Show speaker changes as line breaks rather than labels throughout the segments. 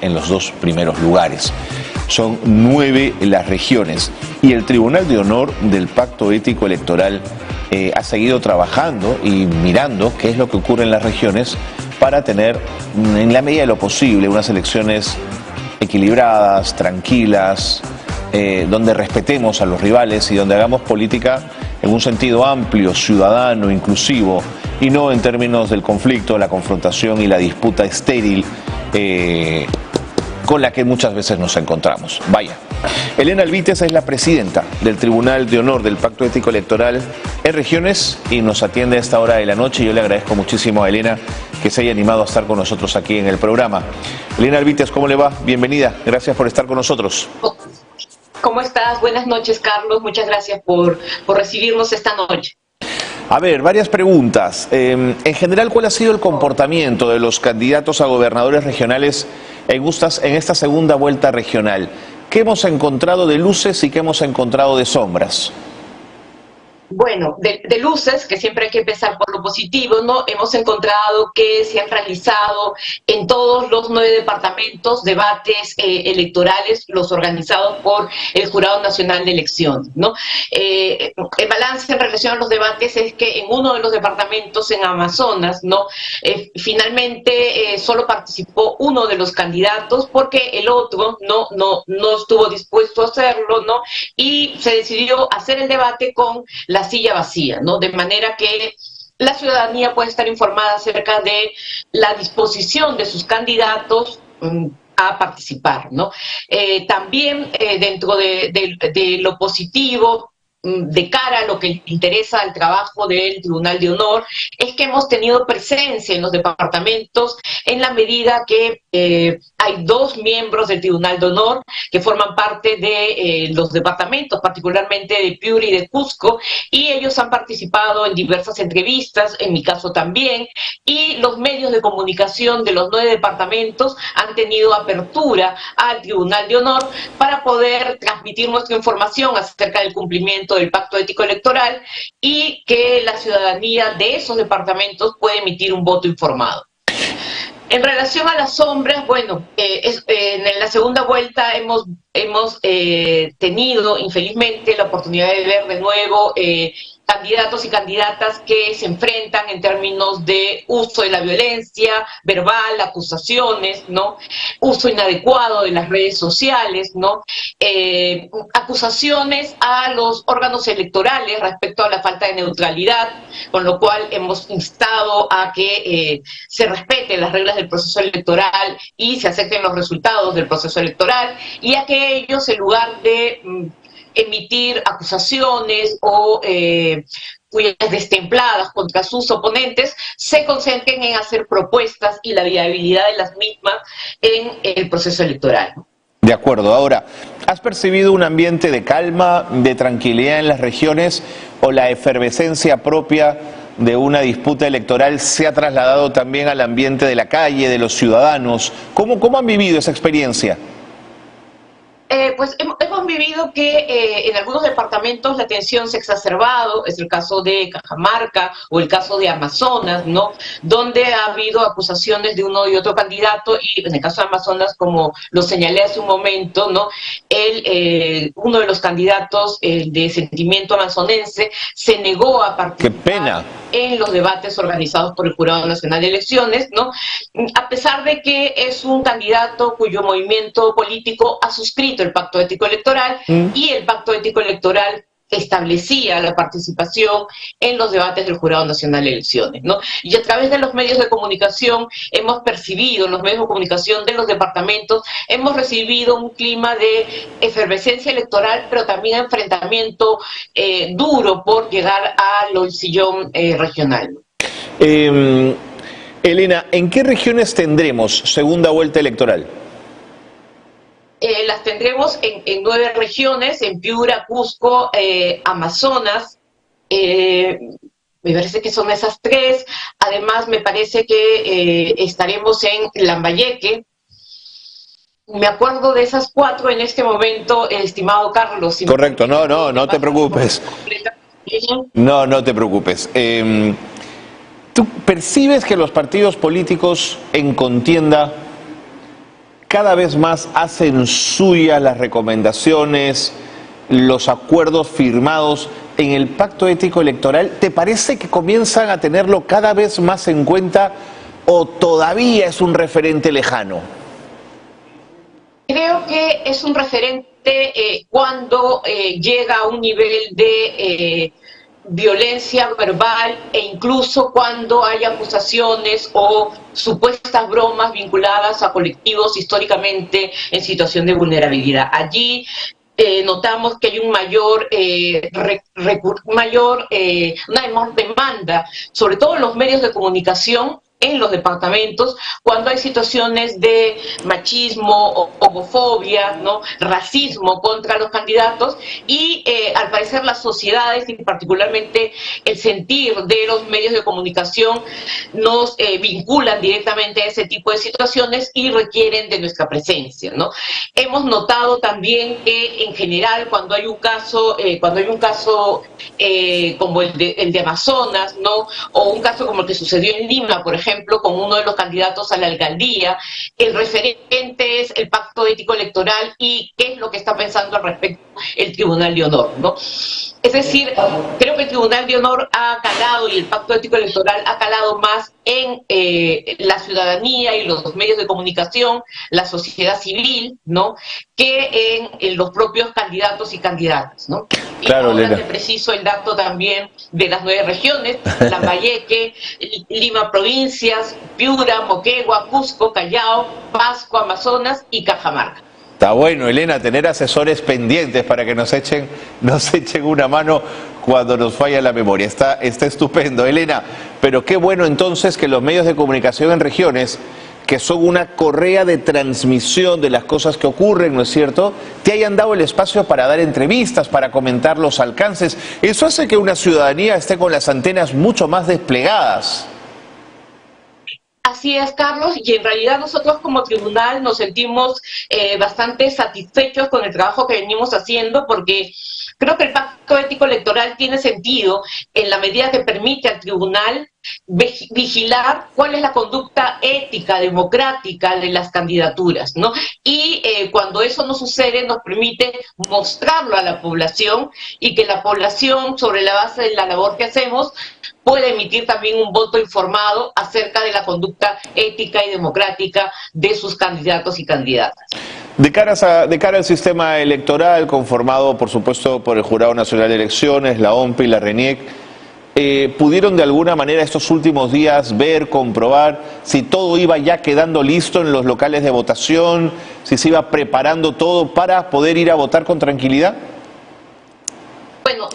en los 2 primeros lugares. Son 9 las regiones y el Tribunal de Honor del Pacto Ético Electoral ha seguido trabajando y mirando qué es lo que ocurre en las regiones para tener, en la medida de lo posible, unas elecciones equilibradas, tranquilas, donde respetemos a los rivales y donde hagamos política en un sentido amplio, ciudadano, inclusivo, y no en términos del conflicto, la confrontación y la disputa estéril con la que muchas veces nos encontramos. Vaya. Elena Alvítez es la presidenta del Tribunal de Honor del Pacto Ético Electoral en regiones y nos atiende a esta hora de la noche. Yo le agradezco muchísimo a Elena que se haya animado a estar con nosotros aquí en el programa. Elena Alvítez, ¿cómo le va? Bienvenida. Gracias por estar con nosotros.
¿Cómo estás? Buenas noches, Carlos. Muchas gracias por recibirnos esta noche.
A ver, varias preguntas. En general, ¿cuál ha sido el comportamiento de los candidatos a gobernadores regionales en esta segunda vuelta regional? ¿Qué hemos encontrado de luces y qué hemos encontrado de sombras?
Bueno, de luces, que siempre hay que empezar por lo positivo, ¿no? Hemos encontrado que se han realizado en todos los 9 departamentos debates electorales, los organizados por el Jurado Nacional de Elecciones, ¿no? El balance en relación a los debates es que en uno de los departamentos, en Amazonas, ¿no? Finalmente solo participó uno de los candidatos porque el otro no estuvo dispuesto a hacerlo, ¿no? Y se decidió hacer el debate con la silla vacía, ¿no? De manera que la ciudadanía puede estar informada acerca de la disposición de sus candidatos a participar, ¿no? También dentro de lo positivo, de cara a lo que interesa al trabajo del Tribunal de Honor, es que hemos tenido presencia en los departamentos en la medida que hay 2 miembros del Tribunal de Honor que forman parte de los departamentos, particularmente de Piura y de Cusco, y ellos han participado en diversas entrevistas, en mi caso también, y los medios de comunicación de los 9 departamentos han tenido apertura al Tribunal de Honor para poder transmitir nuestra información acerca del cumplimiento del Pacto Ético Electoral y que la ciudadanía de esos departamentos puede emitir un voto informado. En relación a las sombras, bueno, en la segunda vuelta hemos tenido, infelizmente, la oportunidad de ver de nuevo candidatos y candidatas que se enfrentan en términos de uso de la violencia verbal, acusaciones, ¿no? Uso inadecuado de las redes sociales, ¿no? Acusaciones a los órganos electorales respecto a la falta de neutralidad, con lo cual hemos instado a que se respeten las reglas del proceso electoral y se acepten los resultados del proceso electoral, y a que ellos, en lugar de emitir acusaciones o cuyas destempladas contra sus oponentes, se concentren en hacer propuestas y la viabilidad de las mismas en el proceso electoral.
De acuerdo. Ahora, ¿has percibido un ambiente de calma, de tranquilidad en las regiones, o la efervescencia propia de una disputa electoral se ha trasladado también al ambiente de la calle, de los ciudadanos? ¿Cómo han vivido esa experiencia?
Pues hemos vivido que en algunos departamentos la tensión se ha exacerbado, es el caso de Cajamarca o el caso de Amazonas, ¿no? Donde ha habido acusaciones de uno y otro candidato, y en el caso de Amazonas, como lo señalé hace un momento, ¿no? Uno de los candidatos de Sentimiento Amazonense se negó a participar en los debates organizados por el Jurado Nacional de Elecciones, ¿no? A pesar de que es un candidato cuyo movimiento político ha suscrito el Pacto Ético Electoral y el Pacto Ético Electoral establecía la participación en los debates del Jurado Nacional de Elecciones, ¿no? Y a través de los medios de comunicación hemos percibido, los medios de comunicación de los departamentos, hemos recibido un clima de efervescencia electoral, pero también enfrentamiento duro por llegar al sillón regional.
Elena, ¿en qué regiones tendremos segunda vuelta electoral?
Las tendremos en 9 regiones, en Piura, Cusco, Amazonas, me parece que son esas 3, además me parece que estaremos en Lambayeque. Me acuerdo de esas 4 en este momento, estimado Carlos. Si
correcto, no te preocupes. No te preocupes. ¿Tú percibes que los partidos políticos en contienda cada vez más hacen suyas las recomendaciones, los acuerdos firmados en el Pacto Ético Electoral? ¿Te parece que comienzan a tenerlo cada vez más en cuenta o todavía es un referente lejano?
Creo que es un referente cuando llega a un nivel de violencia verbal e incluso cuando hay acusaciones o supuestas bromas vinculadas a colectivos históricamente en situación de vulnerabilidad. Allí notamos que hay un una demanda, sobre todo en los medios de comunicación, en los departamentos, cuando hay situaciones de machismo, homofobia, ¿no?, racismo contra los candidatos, y al parecer las sociedades y particularmente el sentir de los medios de comunicación nos vinculan directamente a ese tipo de situaciones y requieren de nuestra presencia, ¿no? Hemos notado también que en general cuando hay un caso como el de Amazonas, ¿no?, o un caso como el que sucedió en Lima, por ejemplo, con uno de los candidatos a la alcaldía, el referente es el Pacto Ético Electoral y qué es lo que está pensando al respecto el Tribunal de Honor, ¿no? Es decir, creo que el Tribunal de Honor ha calado y el Pacto Ético Electoral ha calado más en la ciudadanía y los medios de comunicación, la sociedad civil, ¿no?, que en los propios candidatos y candidatas, ¿no?
Claro,
y ahora
Elena,
te preciso el dato también de las 9 regiones: Lambayeque, Lima provincias, Piura, Moquegua, Cusco, Callao, Pasco, Amazonas y Cajamarca.
está bueno, Elena, tener asesores pendientes para que nos echen una mano cuando nos falla la memoria. Está estupendo, Elena. Pero qué bueno entonces que los medios de comunicación en regiones, que son una correa de transmisión de las cosas que ocurren, ¿no es cierto?, te hayan dado el espacio para dar entrevistas, para comentar los alcances. Eso hace que una ciudadanía esté con las antenas mucho más desplegadas.
Así es, Carlos, y en realidad nosotros como tribunal nos sentimos bastante satisfechos con el trabajo que venimos haciendo, porque creo que el Pacto Ético Electoral tiene sentido en la medida que permite al tribunal vigilar cuál es la conducta ética, democrática de las candidaturas, ¿no? Y cuando eso no sucede, nos permite mostrarlo a la población y que la población, sobre la base de la labor que hacemos, puede emitir también un voto informado acerca de la conducta ética y democrática de sus candidatos y candidatas.
De cara al sistema electoral, conformado por supuesto por el Jurado Nacional de Elecciones, la OMPE y la RENIEC, ¿pudieron de alguna manera estos últimos días ver, comprobar si todo iba ya quedando listo en los locales de votación, si se iba preparando todo para poder ir a votar con tranquilidad?
Bueno,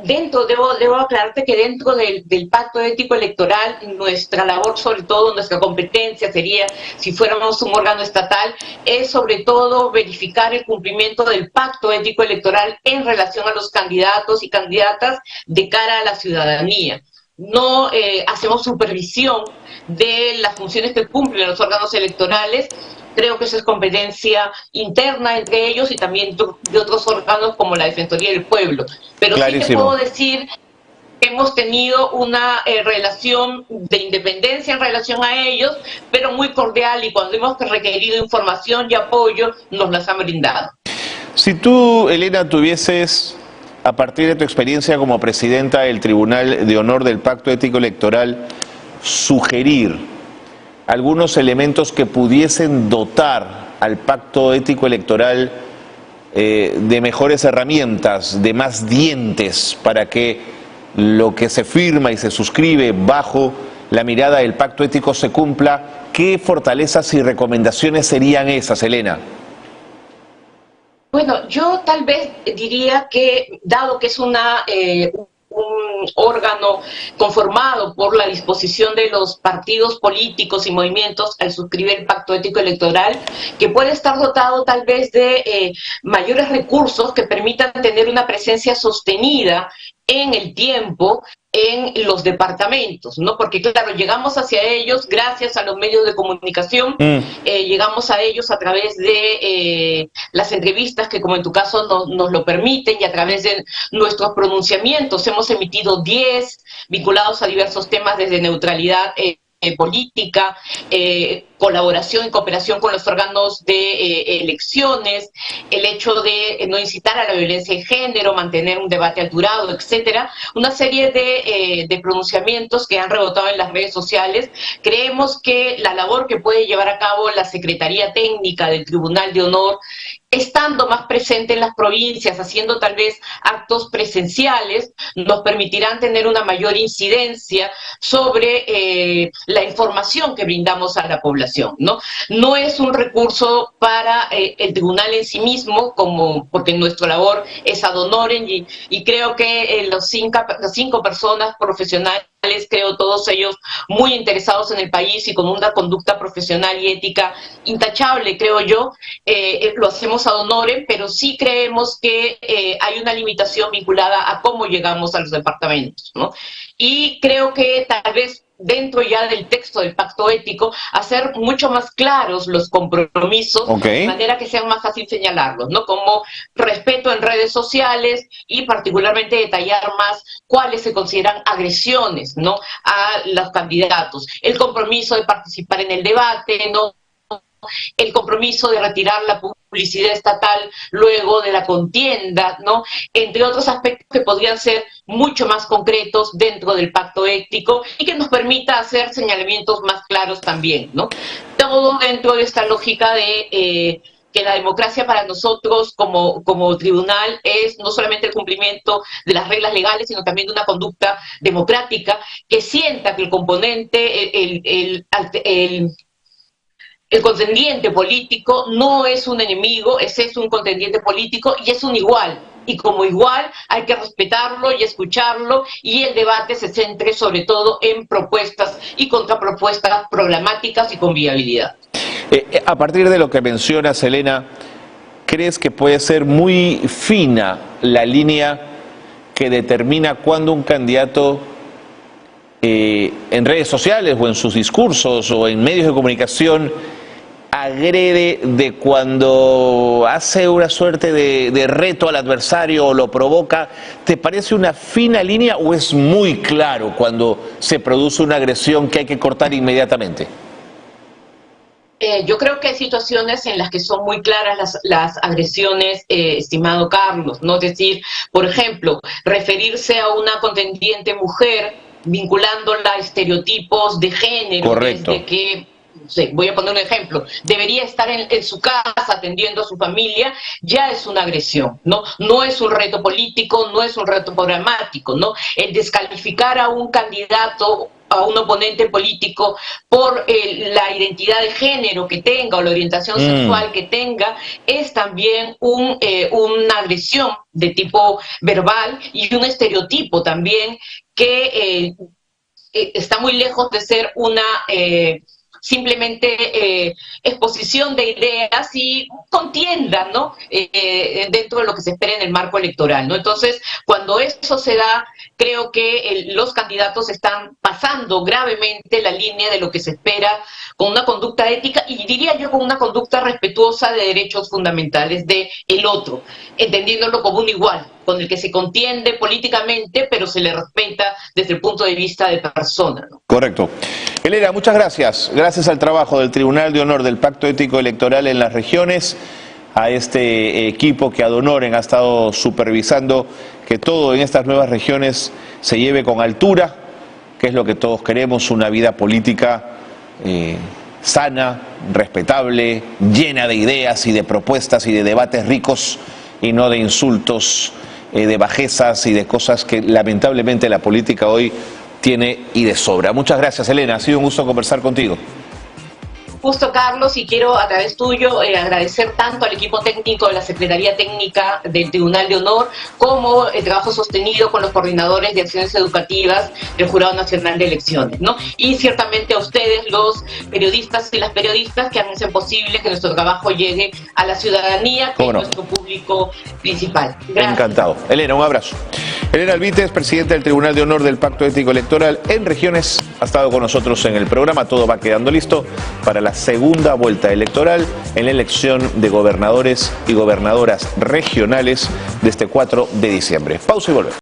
debo aclararte que dentro del Pacto Ético Electoral, nuestra labor, sobre todo nuestra competencia sería, si fuéramos un órgano estatal, es sobre todo verificar el cumplimiento del Pacto Ético Electoral en relación a los candidatos y candidatas de cara a la ciudadanía. No hacemos supervisión de las funciones que cumplen los órganos electorales. Creo que eso es competencia interna entre ellos y también de otros órganos como la Defensoría del Pueblo. Pero
Clarísimo.
sí te puedo decir que hemos tenido una relación de independencia en relación a ellos, pero muy cordial, y cuando hemos requerido información y apoyo, nos las han brindado.
Si tú, Elena, tuvieses, a partir de tu experiencia como presidenta del Tribunal de Honor del Pacto Ético Electoral, sugerir algunos elementos que pudiesen dotar al Pacto Ético Electoral de mejores herramientas, de más dientes, para que lo que se firma y se suscribe bajo la mirada del Pacto Ético se cumpla, ¿qué fortalezas y recomendaciones serían esas, Elena?
Bueno, yo tal vez diría que, dado que es un órgano conformado por la disposición de los partidos políticos y movimientos al suscribir el Pacto Ético Electoral, que puede estar dotado tal vez de mayores recursos que permitan tener una presencia sostenida en el tiempo en los departamentos, ¿no? Porque claro, llegamos hacia ellos gracias a los medios de comunicación, llegamos a ellos a través de las entrevistas que, como en tu caso, nos lo permiten, y a través de nuestros pronunciamientos. Hemos emitido 10 vinculados a diversos temas, desde neutralidad política, colaboración y cooperación con los órganos de elecciones, el hecho de no incitar a la violencia de género, mantener un debate alturado, etcétera, una serie de pronunciamientos que han rebotado en las redes sociales. Creemos que la labor que puede llevar a cabo la Secretaría Técnica del Tribunal de Honor, estando más presente en las provincias, haciendo tal vez actos presenciales, nos permitirán tener una mayor incidencia sobre la información que brindamos a la población, ¿no? No es un recurso para el tribunal en sí mismo, porque nuestra labor es ad honorem, y creo que las cinco personas profesionales, creo todos ellos muy interesados en el país y con una conducta profesional y ética intachable, creo yo, lo hacemos ad honorem, pero sí creemos que hay una limitación vinculada a cómo llegamos a los departamentos, ¿no? Y creo que tal vez dentro ya del texto del pacto ético, hacer mucho más claros los compromisos, de manera que sea más fácil señalarlos, ¿no? Como respeto en redes sociales y particularmente detallar más cuáles se consideran agresiones, ¿no?, a los candidatos. El compromiso de participar en el debate, ¿no?, el compromiso de retirar la publicidad estatal luego de la contienda, ¿no?, entre otros aspectos que podrían ser mucho más concretos dentro del pacto ético y que nos permita hacer señalamientos más claros también, ¿no? Todo dentro de esta lógica de que la democracia para nosotros como tribunal es no solamente el cumplimiento de las reglas legales, sino también de una conducta democrática que sienta que el componente, el contendiente político no es un enemigo, es un contendiente político y es un igual. Y como igual hay que respetarlo y escucharlo, y el debate se centre sobre todo en propuestas y contrapropuestas programáticas y con viabilidad.
A partir de lo que mencionas, Elena, ¿crees que puede ser muy fina la línea que determina cuándo un candidato en redes sociales o en sus discursos o en medios de comunicación agrede, de cuando hace una suerte de reto al adversario o lo provoca? ¿Te parece una fina línea o es muy claro cuando se produce una agresión que hay que cortar inmediatamente?
Yo creo que hay situaciones en las que son muy claras las agresiones, estimado Carlos, ¿no? Es decir, por ejemplo, referirse a una contendiente mujer vinculándola a estereotipos de género.
Correcto.
Desde que, no sé, voy a poner un ejemplo, debería estar en su casa atendiendo a su familia, ya es una agresión, ¿no? No es un reto político, no es un reto programático, ¿no? El descalificar a un candidato, a un oponente político por la identidad de género que tenga o la orientación sexual que tenga, es también una agresión de tipo verbal y un estereotipo también que está muy lejos de ser una simplemente exposición de ideas y contienda, ¿no?, dentro de lo que se espera en el marco electoral, ¿no? Entonces, cuando eso se da, creo que los candidatos están pasando gravemente la línea de lo que se espera con una conducta ética y diría yo con una conducta respetuosa de derechos fundamentales del otro, entendiéndolo como un igual, con el que se contiende políticamente, pero se le respeta desde el punto de vista de persona, ¿no?
Correcto. Elena, muchas gracias. Gracias al trabajo del Tribunal de Honor del Pacto Ético Electoral en las regiones, a este equipo que ad honorem ha estado supervisando que todo en estas nuevas regiones se lleve con altura, que es lo que todos queremos, una vida política sana, respetable, llena de ideas y de propuestas y de debates ricos y no de insultos, de bajezas y de cosas que lamentablemente la política hoy tiene y de sobra. Muchas gracias, Elena, ha sido un gusto conversar contigo.
Justo, Carlos, y quiero a través tuyo agradecer tanto al equipo técnico de la Secretaría Técnica del Tribunal de Honor como el trabajo sostenido con los coordinadores de acciones educativas del Jurado Nacional de Elecciones, ¿no? Y ciertamente a ustedes, los periodistas y las periodistas, que hacen posible que nuestro trabajo llegue a la ciudadanía, que es nuestro público principal. Gracias.
Encantado. Elena, un abrazo. Elena Albites, presidenta del Tribunal de Honor del Pacto Ético Electoral en regiones, ha estado con nosotros en el programa. Todo va quedando listo para la segunda vuelta electoral en la elección de gobernadores y gobernadoras regionales de este 4 de diciembre. Pausa y volvemos.